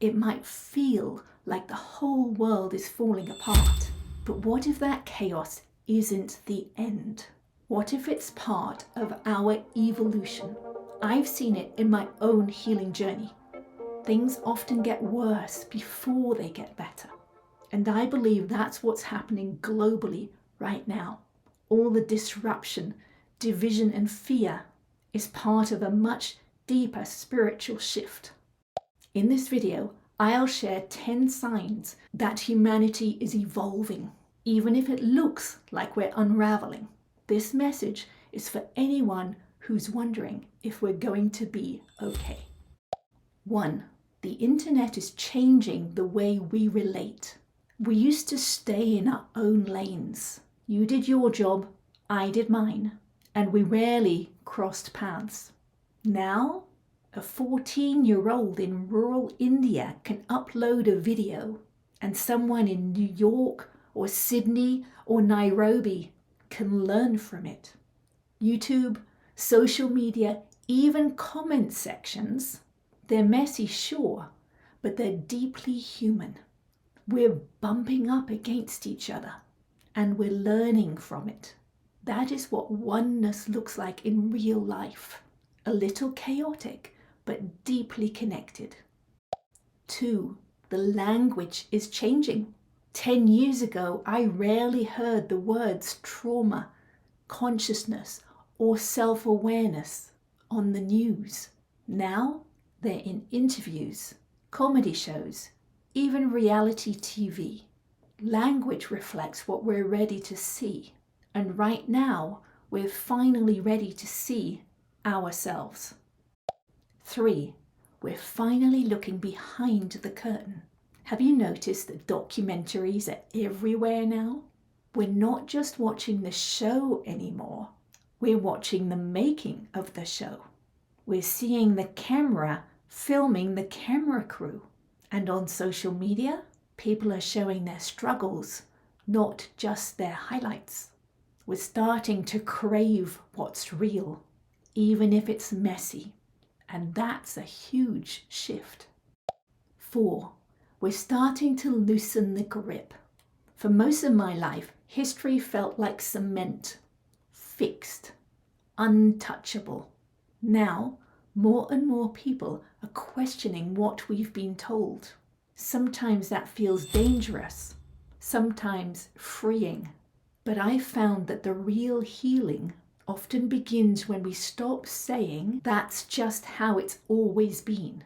It might feel like the whole world is falling apart. But what if that chaos isn't the end? What if it's part of our evolution? I've seen it in my own healing journey. Things often get worse before they get better. And I believe that's what's happening globally right now. All the disruption, division, and fear is part of a much deeper spiritual shift. In this video, I'll share 10 signs that humanity is evolving, even if it looks like we're unraveling. This message is for anyone who's wondering if we're going to be okay. 1. The internet is changing the way we relate. We used to stay in our own lanes. You did your job, I did mine, and we rarely crossed paths. Now, a 14-year-old in rural India can upload a video, and someone in New York or Sydney or Nairobi can learn from it. YouTube, social media, even comment sections, they're messy, sure, but they're deeply human. We're bumping up against each other, and we're learning from it. That is what oneness looks like in real life. A little chaotic, but deeply connected. 2. The language is changing. 10 years ago, I rarely heard the words trauma, consciousness, or self-awareness on the news. Now, they're in interviews, comedy shows, even reality TV. Language reflects what we're ready to see. And right now, we're finally ready to see ourselves. 3. We're finally looking behind the curtain. Have you noticed that documentaries are everywhere now? We're not just watching the show anymore. We're watching the making of the show. We're seeing the camera filming the camera crew. And on social media, people are showing their struggles, not just their highlights. We're starting to crave what's real, even if it's messy. And that's a huge shift. 4. We're starting to loosen the grip. For most of my life, history felt like cement, fixed, untouchable. Now, more and more people are questioning what we've been told. Sometimes that feels dangerous, sometimes freeing. But I found that the real healing often begins when we stop saying that's just how it's always been.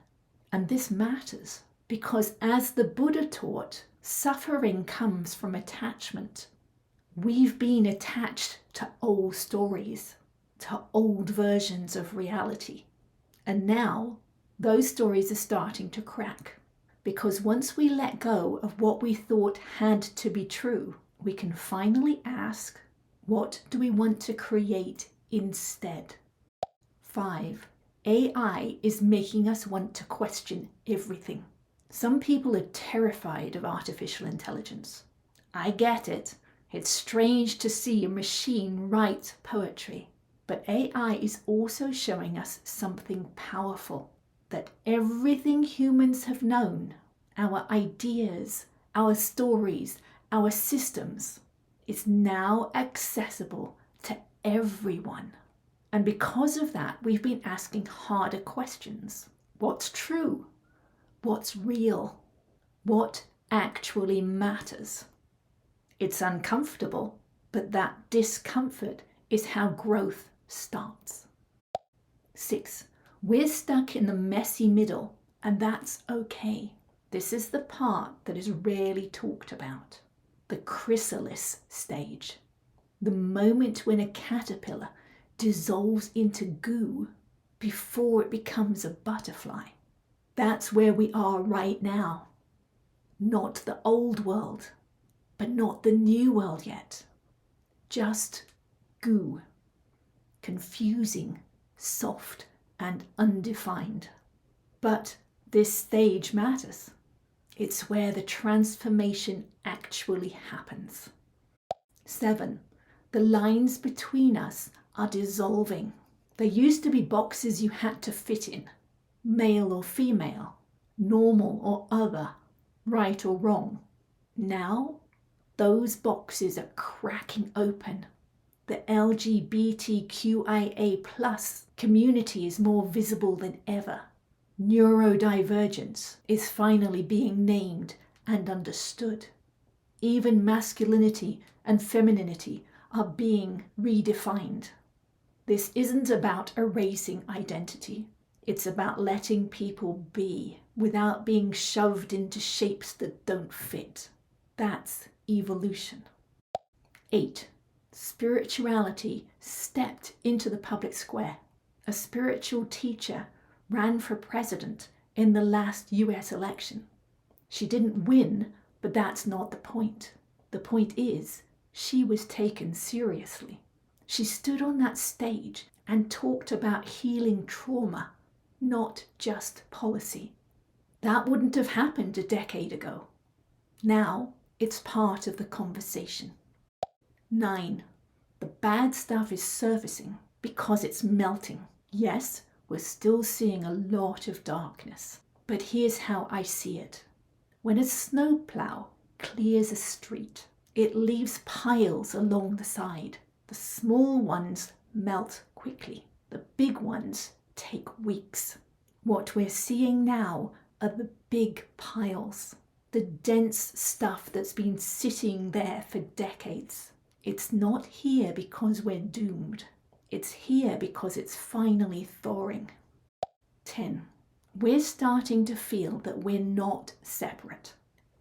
And this matters because, as the Buddha taught, suffering comes from attachment. We've been attached to old stories, to old versions of reality. And now those stories are starting to crack. Because once we let go of what we thought had to be true, we can finally ask, what do we want to create instead? 5. AI is making us want to question everything. Some people are terrified of artificial intelligence. I get it. It's strange to see a machine write poetry. But AI is also showing us something powerful. That everything humans have known, our ideas, our stories, our systems, is now accessible to everyone. And because of that, we've been asking harder questions. What's true? What's real? What actually matters? It's uncomfortable, but that discomfort is how growth starts. 6. We're stuck in the messy middle, and that's okay. This is the part that is rarely talked about. The chrysalis stage. The moment when a caterpillar dissolves into goo before it becomes a butterfly. That's where we are right now. Not the old world, but not the new world yet. Just goo. Confusing, soft, and undefined. But this stage matters. It's where the transformation actually happens. 7. The lines between us are dissolving. There used to be boxes you had to fit in, male or female, normal or other, right or wrong. Now, those boxes are cracking open. The LGBTQIA+ community is more visible than ever. Neurodivergence is finally being named and understood. Even masculinity and femininity are being redefined. This isn't about erasing identity. It's about letting people be without being shoved into shapes that don't fit. That's evolution. 8. Spirituality stepped into the public square. A spiritual teacher ran for president in the last US election. She didn't win, but that's not the point. The point is, she was taken seriously. She stood on that stage and talked about healing trauma, not just policy. That wouldn't have happened a decade ago. Now it's part of the conversation. 9. The bad stuff is surfacing because it's melting. Yes, we're still seeing a lot of darkness, but here's how I see it. When a snowplow clears a street, it leaves piles along the side. The small ones melt quickly. The big ones take weeks. What we're seeing now are the big piles, the dense stuff that's been sitting there for decades. It's not here because we're doomed. It's here because it's finally thawing. 10. We're starting to feel that we're not separate.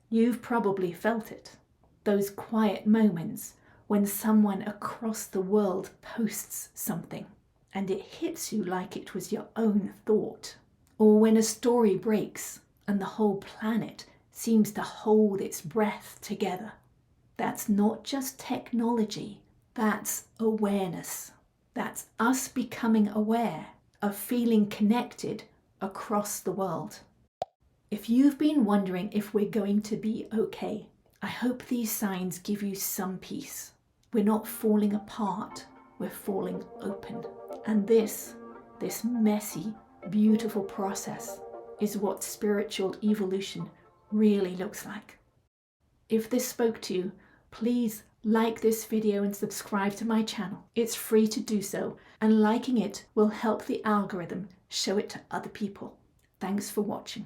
You've probably felt it. Those quiet moments when someone across the world posts something and it hits you like it was your own thought. Or when a story breaks and the whole planet seems to hold its breath together. That's not just technology, that's awareness. That's us becoming aware of feeling connected across the world. If you've been wondering if we're going to be okay, I hope these signs give you some peace. We're not falling apart, we're falling open. And this messy, beautiful process is what spiritual evolution really looks like. If this spoke to you, please like this video and subscribe to my channel. It's free to do so, and liking it will help the algorithm show it to other people. Thanks for watching.